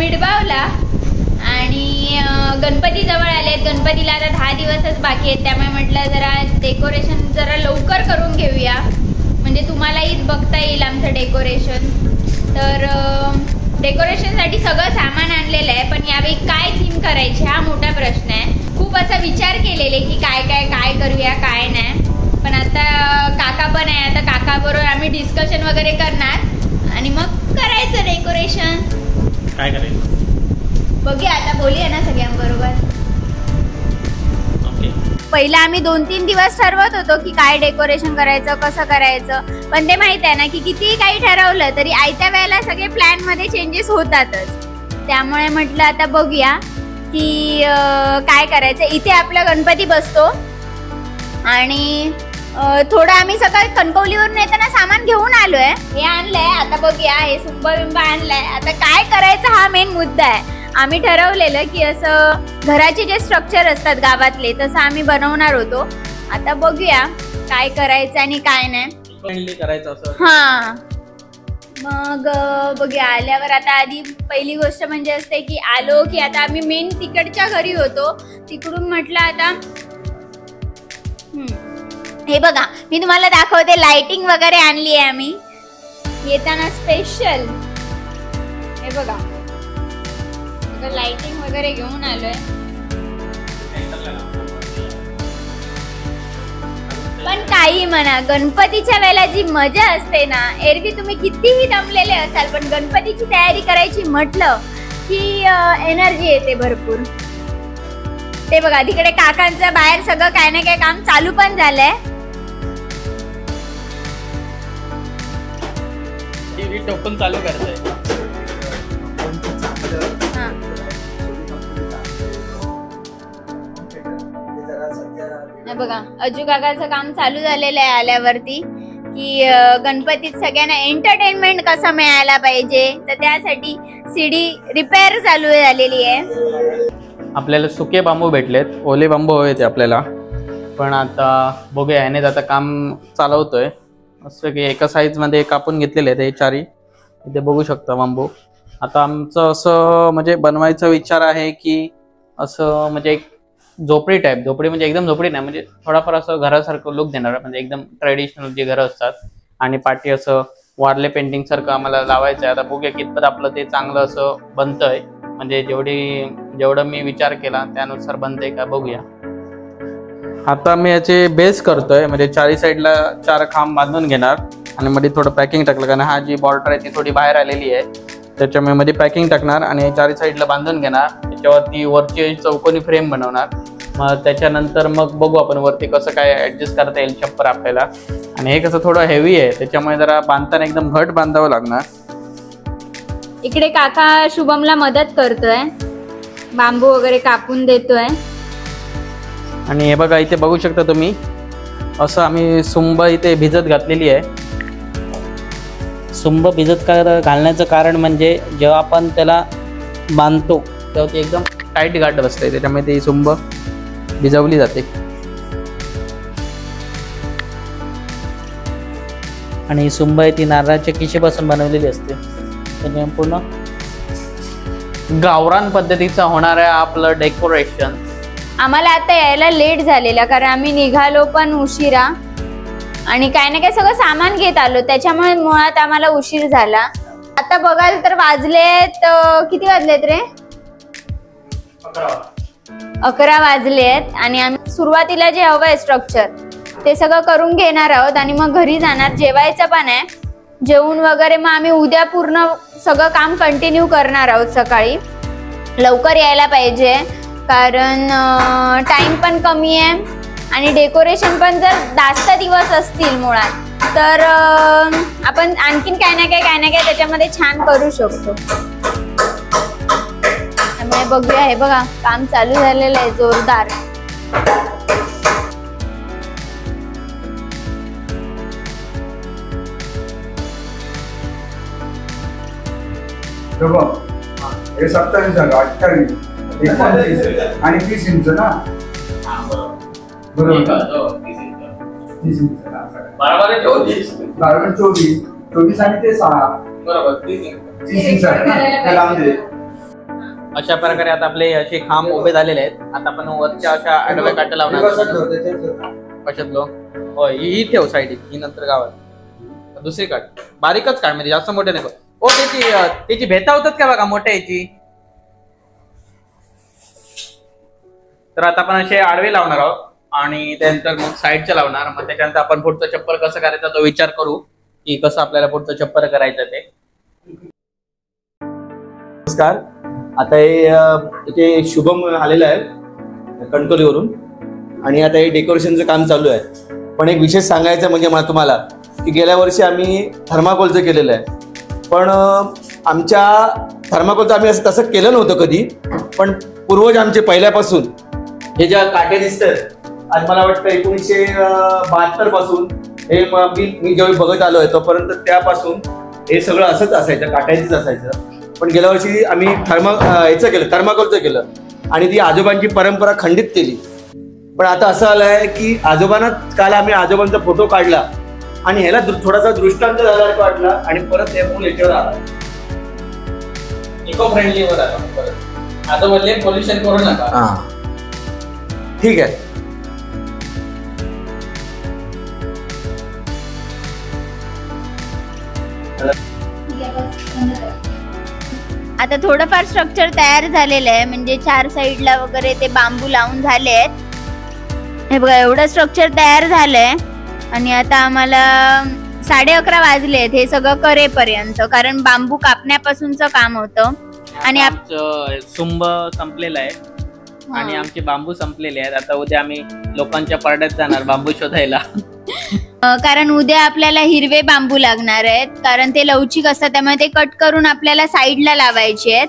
मिडबावला आणि गणपती जवळ आलेत. गणपतीला आता 10 दिवसच बाकी आहेत, त्यामुळे म्हटलं जरा डेकोरेशन जरा लवकर करून घेऊया, म्हणजे तुम्हालाही बघता येईल आमचं डेकोरेशन. तर डेकोरेशनसाठी सगळं सामान आणलेलं आहे, पण यावेळी काय थीम करायची हा मोठा प्रश्न आहे. खूप असा विचार केलेले की काय करूया काय नाही, पण आता काका पण आहे, आता काकाबरोबर आम्ही डिस्कशन वगैरे करणार आणि मग करायचं डेकोरेशन. काय करायचं बघूया, आता बोलूया ना सगळ्यांबरोबर. पहिला आम्ही 2-3 दिवस ठरवत होतो की काय डेकोरेशन करायचं, कसं करायचं, पण ते माहित आहे ना की कितीही काही ठरवलं तरी आयत्या वेळेला सगळे प्लॅन मध्ये चेंजेस होतातच. त्यामुळे म्हटलं आता बघूया की काय करायचं. इथे आपला गणपती बसतो आणि थोडं आम्ही सकाळी कणकवलीवरून येताना सामान घेऊन आलोय. हे आणलंय, आता बघूया. हे सुंब आणलंय, आता काय करायचं हा मेन मुद्दा आहे. आम्ही ठरवलेलं की असं घराचे जे स्ट्रक्चर असतात गावातले तसं आम्ही बनवणार होतो. आता बघूया काय करायचं आणि काय नाही करायचं असं. हा, मग बघूया. आल्यावर आता आधी पहिली गोष्ट म्हणजे असते की आलो की आता आम्ही मेन तिकडच्या घरी होतो, तिकडून म्हटलं आता हे बघा मी तुम्हाला दाखवते. लाइटिंग वगैरे आणली आहे आम्ही येताना स्पेशल. हे बघा लाइटिंग वगैरे घेऊन आलोय. पण काही म्हणा, गणपतीच्या वेळेला जी मजा असते ना, एरवी तुम्ही कितीही दमलेले असाल पण गणपतीची तयारी करायची म्हटलं की एनर्जी येते भरपूर. ते बघा तिकडे काकांचं बाहेर सगळं काय ना काय काम चालू पण झालंय. टोपण चालू करताय. बघा अजू काकाचं काम चालू झालेलं आहे आल्यावरती की गणपतीत सगळ्यांना एंटरटेनमेंट कसा मिळायला पाहिजे, तर त्यासाठी सीडी रिपेअर चालू झालेली आहे. आपल्याला सुके बांबू भेटलेत, ओले बांबू हवे ते आपल्याला, पण आता बघूया. याने आता काम चालवतोय असं की एका साईज मध्ये कापून घेतलेले आहेत हे चारी. इथे बघू शकता बांबू. आता आमचं असं म्हणजे बनवायचा विचार आहे की असं म्हणजे एक झोपडी टाईप. झोपडी म्हणजे एकदम झोपडी नाही, म्हणजे थोडाफार असं घरासारखं लुक देणार, म्हणजे एकदम ट्रेडिशनल जी घरं असतात. आणि पाठी असं वारले पेंटिंग सारखं आम्हाला लावायचं आहे. आता बघूया कितपत आपलं ते चांगलं असं बनतंय, म्हणजे जेवढं मी विचार केला त्यानुसार बनतंय का बघूया. आता मी याचे बेस करतोय, म्हणजे चारी साईडला 4 खांब बांधून घेणार आणि मध्ये थोडं पॅकिंग टाकलं, कारण हा जी बॉर्डर आहे ती थोडी बाहेर आलेली आहे, त्याच्यामुळे मध्ये पॅकिंग टाकणार आणि चारी साईडला बांधून घेणार. त्याच्यावरती वरची चौकोनी फ्रेम बनवणार. मग त्याच्यानंतर मग बघू आपण वरती कसं काय ऍडजस्ट करता येईल छप्पर आपल्याला. आणि हे कसं थोडं हेवी आहे, त्याच्यामुळे जरा बांधताना एकदम घट बांधावं लागणार. इकडे काका शुभमला मदत करतोय, बांबू वगैरे कापून देतोय. आणि हे बघा इथे बघू शकता तुम्ही, असं आम्ही सुंब इथे भिजत घातलेली आहे. सुंब भिजत घालण्याचं कारण म्हणजे जेव्हा आपण त्याला बांधतो तेव्हा ती एकदम टाईट गाठ बसते, त्याच्यामुळे ती सुंब भिजवली जाते. आणि सुंब आहे ती नारळाच्या किशीपासून बनवलेली असते, त्याच्यामुळे पूर्ण गावरान पद्धतीचं होणार आहे आपलं डेकोरेशन. आम्हाला आता यायला लेट झालेला, कारण आम्ही निघालो पण उशिरा आणि काय ना काय सगळं सामान घेत आलो, त्याच्यामुळे मुळात आम्हाला उशीर झाला. आता बघाल तर वाजलेत किती वाजलेत रे? 11 वाजलेत. आणि आम्ही सुरुवातीला जे हवंय स्ट्रक्चर ते सगळं करून घेणार आहोत आणि मग घरी जाणार. जेवायचं पण आहे, जेवून वगैरे मग आम्ही उद्या पूर्ण सगळं काम कंटिन्यू करणार आहोत. सकाळी लवकर यायला पाहिजे, कारण टाइम पण कमी आहे आणि डेकोरेशन पण जर जास्त दिवस असतील मुळात तर आपण आणखीन काय ना काय त्याच्यामध्ये छान करू शकतो. त्यामुळे बघूया. हे बघा काम चालू झालेलं आहे जोरदार. हे 27 झालं, 28, 29 आणि 30 इंच ना. बरोबर 30 इंच. बरोबर 24 आणि ते 6 बरोबर 30 इंच. अशा प्रकारे आता आपले असे खांब उभे झालेले आहेत. आता आपण वरच्या अशा आडव्या काट्या लावणार. कशात लो? होय, ही ठेव साईड, ही नंतर गावात. दुसरी काट बारीकच काढ, म्हणजे जास्त मोठे नको. ओ त्याची भेता होतात का बघा मोठ्या याची. तर आता आपण असे आडवे लावणार आहोत आणि त्यानंतर मग साईडच्या लावणार. मग त्याच्यानंतर आपण पुढचं चप्पल कसं करायचं तो विचार करू की कसं आपल्याला पुढचं चप्पल करायचं ते. नमस्कार. आता इथे शुभम आलेला आहे कणकवलीवरून आणि आता हे डेकोरेशनचं काम चालू आहे. पण एक विशेष सांगायचं म्हणजे मला तुम्हाला की गेल्या वर्षी आम्ही थर्माकोलचं केलेलं आहे. पण आमच्या थर्माकोलचं आम्ही असं तसं केलं नव्हतं कधी. पण पूर्वज आमचे पहिल्यापासून हे ज्या काटे दिसतात आज मला वाटतं 1972 पासून हे मी जेव्हा बघत आलोय तोपर्यंत त्यापासून हे सगळं असंच असायचं, काट्याचीच असायचं. पण गेल्या वर्षी आम्ही याचं केलं, थर्माकोलचं केलं आणि ती आजोबांची परंपरा खंडित केली. पण आता असं आलंय की आजोबांना काल आम्ही आजोबांचा फोटो काढला आणि ह्याला थोडासा दृष्टांत झाल्यासारखं वाटला आणि परत हे मूल याच्यावर आला. इको फ्रेंडली वर आला परत. आता बोलले पोल्युशन करू नका. ठीक आहे. आता थोडंफार स्ट्रक्चर तयार झालेलं आहे, म्हणजे 4 साईडला वगैरे ते बांबू लावून झाले आहेत. हे बघा एवढं स्ट्रक्चर तयार झालंय आणि आता आम्हाला 11:30 वाजलेत हे सगळं करेपर्यंत, कारण बांबू कापण्यापासूनचं काम होतं. आणि आमचं सुंब संपलेलं आहे आणि आमचे बांबू संपलेले आहेत. आता उद्या आम्ही लोकांच्या पारड्यात जाणार बांबू शोधायला. कारण उद्या आपल्याला हिरवे बांबू लागणार आहेत, कारण ते लवचिक असतात त्यामुळे ते कट करून आपल्याला साईडला लावायचे आहेत.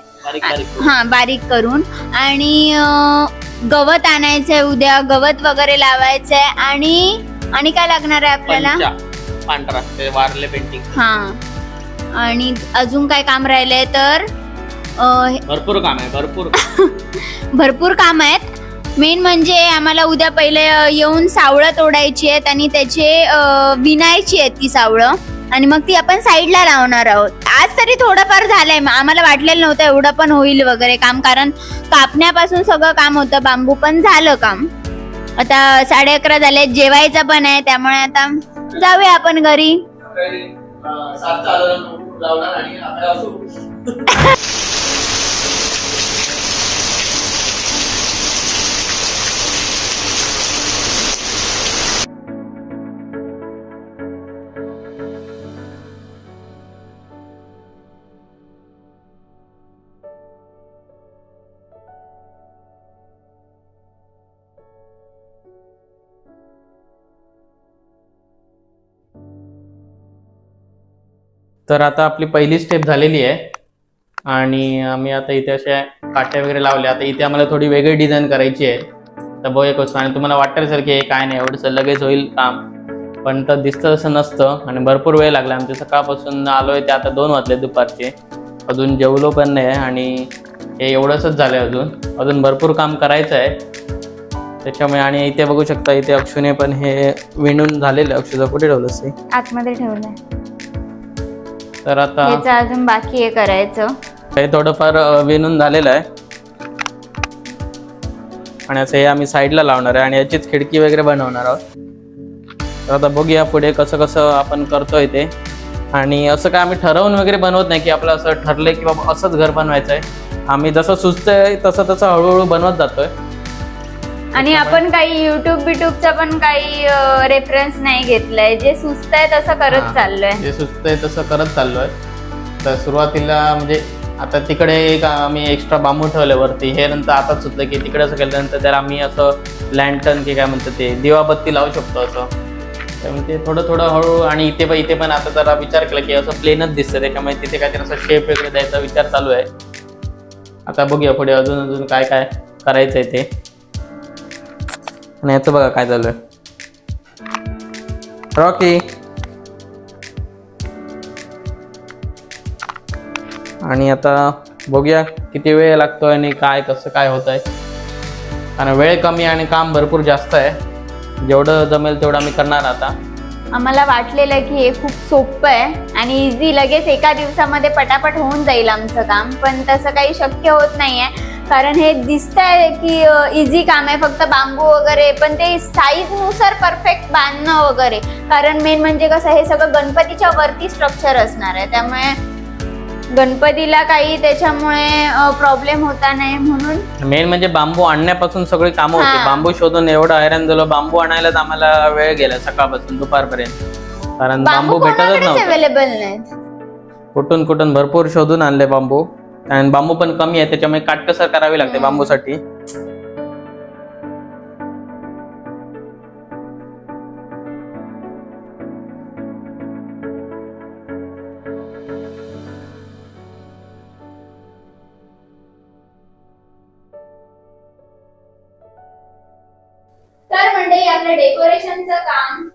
हा, बारीक करून. आणि गवत आणायचंय उद्या, गवत वगैरे लावायचंय. आणि काय लागणार आहे आपल्याला? पांढरा ते वारले पेंटिंग. हा, आणि अजून काय काम राहिलंय तर भरपूर काम आहे. भरपूर काम आहेत. मेन म्हणजे आम्हाला उद्या पहिले येऊन सावळं तोडायची आहेत आणि त्याचे विणायची आहेत ती सावळं, आणि मग ती आपण साईडला लावणार आहोत. आज तरी थोडंफार झालंय, आम्हाला वाटलेलं नव्हतं एवढं पण होईल वगैरे काम, कारण कापण्यापासून सगळं काम होतं, बांबू पण झालं काम. आता 11:30 झाले, जेवायचं पण आहे, त्यामुळे आता जाऊया आपण घरी. तर आता आपली पहिली स्टेप झालेली आहे आणि आम्ही आता इथे अशा काट्या वगैरे लावल्या. आता इथे आम्हाला थोडी वेगळी डिझाईन करायची आहे. तर बघूया कसं. आणि तुम्हाला वाटतं सर की हे काय नाही एवढंसं लगेच होईल काम, पण तर दिसतं तसं नसतं आणि भरपूर वेळ लागला. आमच्या सकाळपासून आलोय ते आता 2 वाजले दुपारचे, अजून जेवलो पण नाही आणि हे एवढंच झालंय. अजून भरपूर काम करायचं आहे त्याच्यामुळे. आणि इथे बघू शकता इथे अक्षुने पण हे विणून झालेलं. अक्षुचं कुठे ठेवलंस ते? आतमध्ये ठेवलंय. तर आता अजून बाकी आहे करायचं. हे थोडंफार विणून झालेलं आहे आणि असं हे आम्ही साईडला लावणार आहे आणि याचीच खिडकी वगैरे बनवणार आहोत. तर आता बघूया पुढे कसं कसं आपण करतोय ते. आणि असं काय आम्ही ठरवून वगैरे बनवत नाही की आपलं असं ठरलंय की बाबा असंच घर बनवायचं आहे. आम्ही जसं सुचतंय तसं तसं हळूहळू बनवत जातोय. आणि आपण काही युट्यूबचा पण काही रेफरन्स नाही घेतलाय, जे सुचतंय तसं करत चाललोय. जे सुचतंय तसं करत चाललोय. तर सुरुवातीला म्हणजे आता तिकडे एक आम्ही एक्स्ट्रा बांबू ठेवले वरती, हे नंतर आता सुचलं की तिकडे असं केल्यानंतर तर आम्ही असं लँटर्न की काय म्हणतात ते दिवाबत्ती लावू शकतो असं. त्यामुळे ते थोडं थोडं हळू. आणि इथे पण आता जरा विचार केला की असं प्लेनच दिसतं, त्याच्यामुळे तिथे काहीतरी असं शेप वगैरे द्यायचा विचार चालू आहे. आता बघूया पुढे अजून काय काय करायचंय ते. आणि याचं बघा काय चालू आहे. रॉकी. आणि आता बघूया किती वेळ लागतोय आणि काय कसं काय होत आहे. आणि वेळ कमी आणि काम भरपूर जास्त आहे. जेवढं जमेल तेवढं आम्ही करणार आता. आम्हाला वाटलेलं की हे खूप सोपं आहे आणि इझी, लगेच एका दिवसामध्ये पटापट होऊन जाईल आमचं काम, पण तसं काही शक्य होत नाहीये. कारण हे दिसतंय की इझी काम आहे, फक्त बांबू वगैरे, पण ते साईज नुसार परफेक्ट बांधणं वगैरे. कारण मेन म्हणजे कसं, हे सगळं गणपतीच्या वरती स्ट्रक्चर असणार आहे, त्यामुळे गणपतीला काही त्याच्यामुळे प्रॉब्लेम होता नाही म्हणून. मेन म्हणजे बांबू आणण्यापासून सगळी कामं होती. हा. बांबू शोधून एवढं हैराण झालो, बांबू आणायलाच आम्हाला वेळ गेला सकाळपासून दुपारपर्यंत, कारण बांबू भेटतच नव्हतं. अवेलेबल नाहीत. कुठून कुठून भरपूर शोधून आणले बांबू, आणि बांबू पण कमी आहे, त्याच्यामुळे काटकसर करावी लागते बांबूसाठी. तर म्हणजे आपलं डेकोरेशनचं काम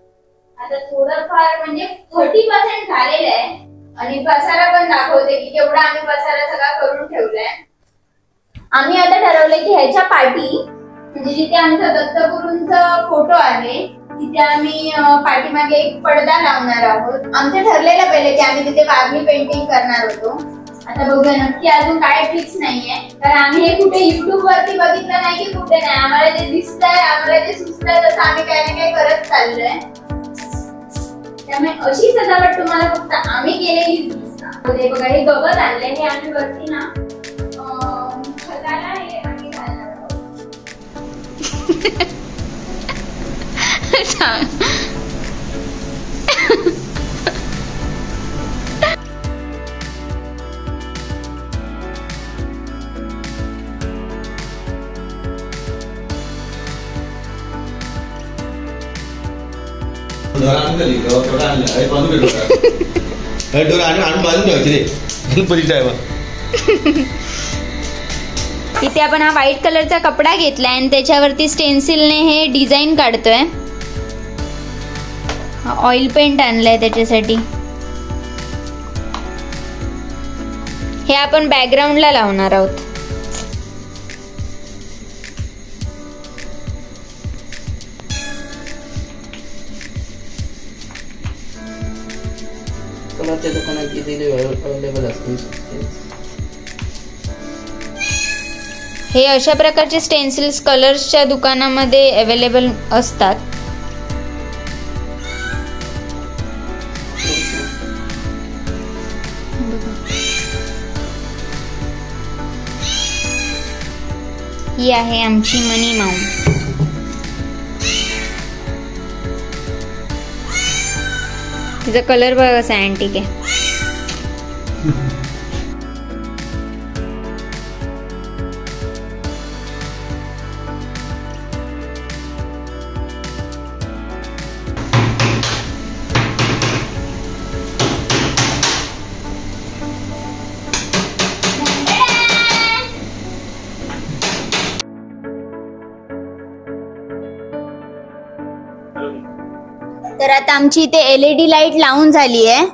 आता थोडंफार म्हणजे 30% झालेलं आहे आणि पसारा पण दाखवते की केवढा आम्ही पसारा सगळा करून ठेवलाय. आम्ही आता ठरवलंय की ह्याच्या पाठी म्हणजे जिथे आमचा दत्तगुरूंचा फोटो आहे तिथे आम्ही पाठीमागे एक पडदा लावणार आहोत. आमचं ठरलेलं पहिले की आम्ही तिथे वारली पेंटिंग करणार होतो. आता बघूया, नक्की अजून काय फिक्स नाहीये, कारण आम्ही हे कुठे युट्यूब वरती बघितलं नाही की कुठे नाही. आम्हाला जे दिसतंय, आम्हाला जे सुचतंय तसं आम्ही काही ना काही करत चाललोय. त्यामुळे अशी सजावट तुम्हाला फक्त आम्ही केलेली दिसणार. बघा, हे गवत आणलंय, हे आम्ही वरती ना छताला हे आम्ही घालणार आहोत. इथे आपण हा व्हाईट कलरचा कपडा घेतलाय आणि त्याच्यावरती स्टेन्सिलने हे डिझाईन काढतोय. ऑइल पेंट आणलाय त्याच्यासाठी. हे आपण बॅकग्राऊंडला लावणार आहोत. कलरच्या दुकानात इझिली अवेलेबल असतील. हे अशा प्रकारचे स्टेन्सिल्स कलर्सच्या दुकानामध्ये अवेलेबल असतात. ही आहे आमची मनी माऊंट. तिचा कलर बघा कसा अँटिक आहे. तर आता आमची इथे LED लाईट लावून झाली आहे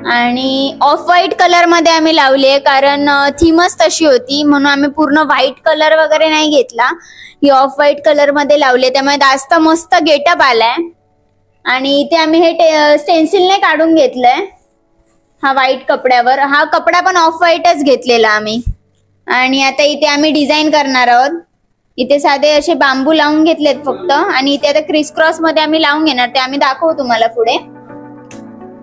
आणि ऑफ व्हाईट कलर मध्ये आम्ही लावली आहे, कारण थीमच तशी होती म्हणून आम्ही पूर्ण व्हाईट कलर वगैरे नाही घेतला. ही ऑफ व्हाईट कलर मध्ये लावली, त्यामुळे जास्त मस्त गेटअप आलाय. आणि इथे आम्ही हे स्टेन्सिलने काढून घेतलंय हा व्हाईट कपड्यावर. हा कपडा पण ऑफ व्हाईटच घेतलेला आम्ही. आणि आता इथे आम्ही डिझाईन करणार आहोत. इथे साधे असे बांबू लावून घेतलेत फक्त, आणि इथे आता क्रिस क्रॉस मध्ये आम्ही लावून घेणार, ते आम्ही दाखवू तुम्हाला पुढे.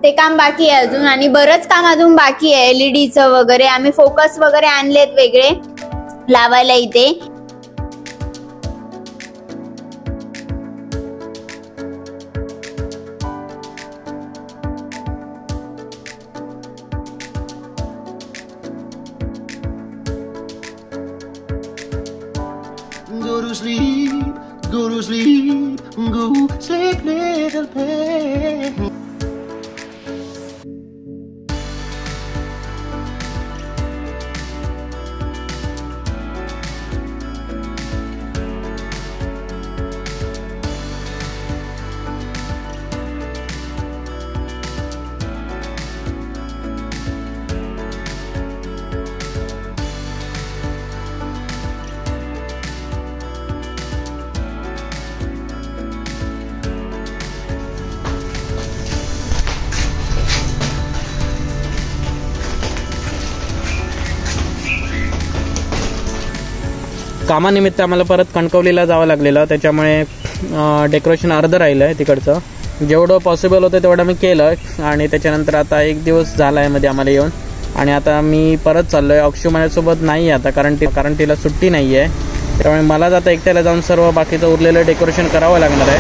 ते काम बाकी आहे अजून, आणि बरंच काम अजून बाकी आहे. LEDचं वगैरे आम्ही फोकस वगैरे आणलेत वेगळे लावायला इथे. Go to sleep, go to sleep, go sleep, little baby. कामानिमित्त आम्हाला परत कणकवलीला जावं लागलेलं, त्याच्यामुळे डेकोरेशन अर्धं राहिलं आहे तिकडचं. जेवढं पॉसिबल होतं तेवढं मी केलं आणि त्याच्यानंतर आता 1 दिवस झाला आहे मध्ये आम्हाला येऊन. आणि आता मी परत चाललो आहे. अक्षू माझ्यासोबत नाही आहे आता, कारण तिला सुट्टी नाही आहे. त्यामुळे मलाच आता एकट्याला जाऊन सर्व बाकीचं उरलेलं डेकोरेशन करावं लागणार आहे.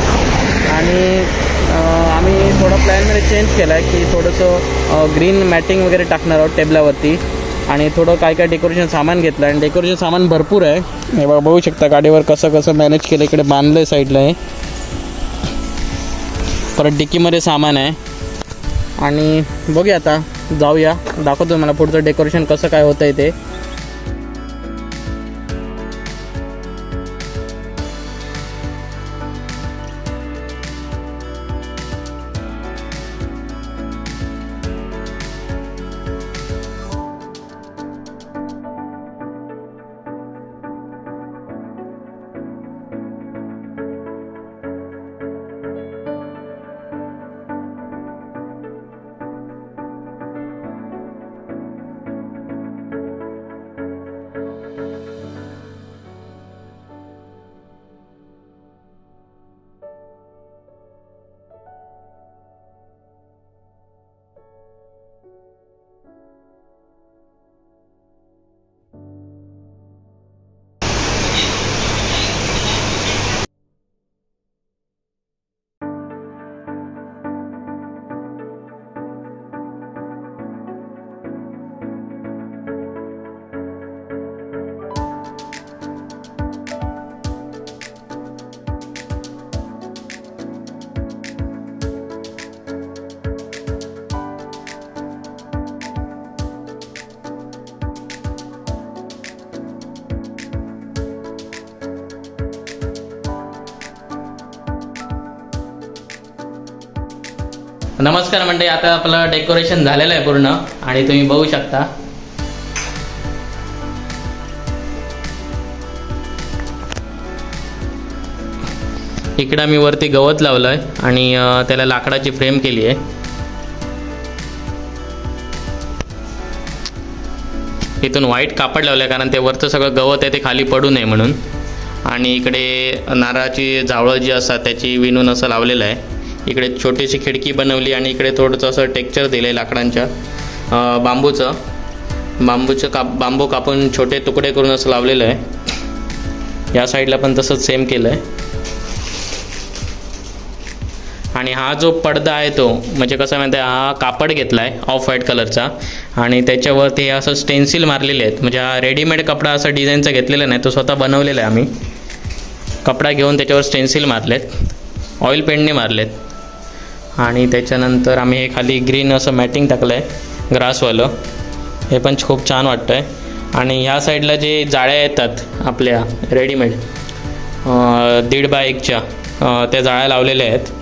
आणि आम्ही थोडं प्लॅनमध्ये चेंज केला आहे की थोडंसं ग्रीन मॅटिंग वगैरे टाकणार आहोत टेबलावरती. आणि थोडं काय डेकोरेशन सामान घेतलं आणि डेकोरेशन सामान भरपूर आहे. हे बघू शकता गाडीवर कसं मॅनेज केलं. इकडे बांधलं आहे साईडला आहे. परत डिक्कीमध्ये सामान आहे. आणि बघूया आता जाऊया, दाखवतो मला पुढचं डेकोरेशन कसं काय होतं आहे ते. नमस्कार मंडळी, आता आपलं डेकोरेशन झालेलं आहे पूर्ण आणि तुम्ही बघू शकता. इकडं मी वरती गवत लावलंय आणि त्याला लाकडाची फ्रेम केली आहे. इथून व्हाईट कापड लावलंय कारण ते वरचं सगळं गवत आहे ते खाली पडू नये म्हणून. आणि इकडे नारळाची झावळं जी असतात त्याची विणून असं लावलेलं आहे. इकडे छोटीशी खिडकी बनवली आणि इकडे थोडंसं असं टेक्स्चर दिलं आहे लाकडांच्या. बांबू कापून छोटे तुकडे करून असं लावलेलं आहे. या साईडला पण तसंच सेम केलं आहे. आणि हा जो पडदा आहे तो म्हणजे कसं माहिती आहे, हा कापड घेतला आहे ऑफ व्हाईट कलरचा आणि त्याच्यावरती हे असं स्टेन्सिल मारलेले आहेत. म्हणजे हा रेडीमेड कपडा असं डिझाईनचा घेतलेला नाही, तो स्वतः बनवलेला आहे आम्ही. कपडा घेऊन त्याच्यावर स्टेन्सिल मारलेत, ऑइल पेंटने मारलेत. आणि त्याच्यानंतर आम्ही हे खाली ग्रीन असं मॅटिंग टाकलं आहे ग्रासवालं, हे पण खूप छान वाटतं आहे. आणि ह्या साईडला जे जाळ्या येतात आपल्या रेडीमेड 1.5 बाय 1च्या त्या जाळ्या लावलेल्या आहेत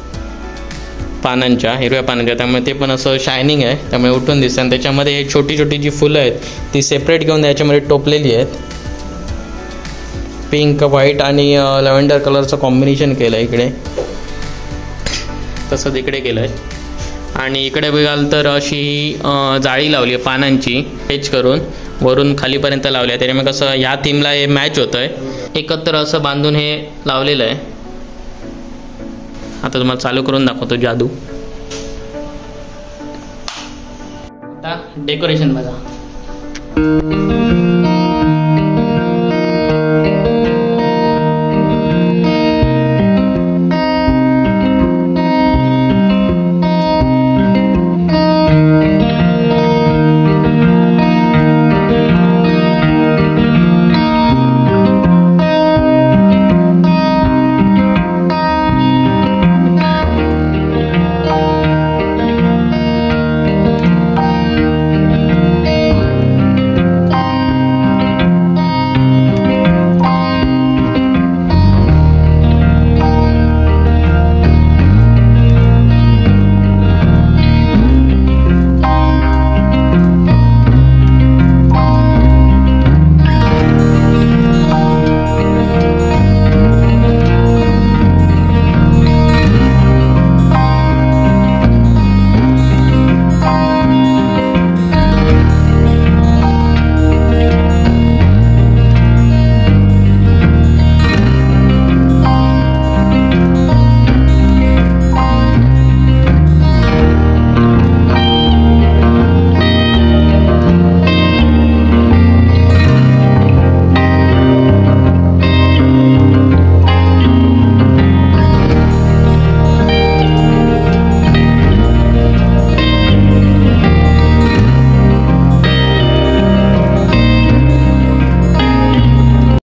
पानांच्या, हिरव्या पानांच्या. त्यामुळे ते पण असं शायनिंग आहे, त्यामुळे उठून दिसतं. आणि त्याच्यामध्ये हे छोटी छोटी जी फुलं आहेत ती सेपरेट घेऊन याच्यामध्ये टोपलेली आहेत. पिंक, व्हाईट आणि लॅव्हेंडर कलरचं कॉम्बिनेशन केलं आहे इकडे, तसंच इकडे केलं आहे. आणि इकडे बघाल तर अशी जाळी लावली आहे पानांची, पेच करून वरून खालीपर्यंत लावली आहे. त्याच्यामुळे कसं ह्या थीमला हे मॅच होतं आहे. एकत्र असं बांधून हे लावलेलं आहे. आता तुम्हाला चालू करून दाखवतो जादू. आता डेकोरेशन बघा.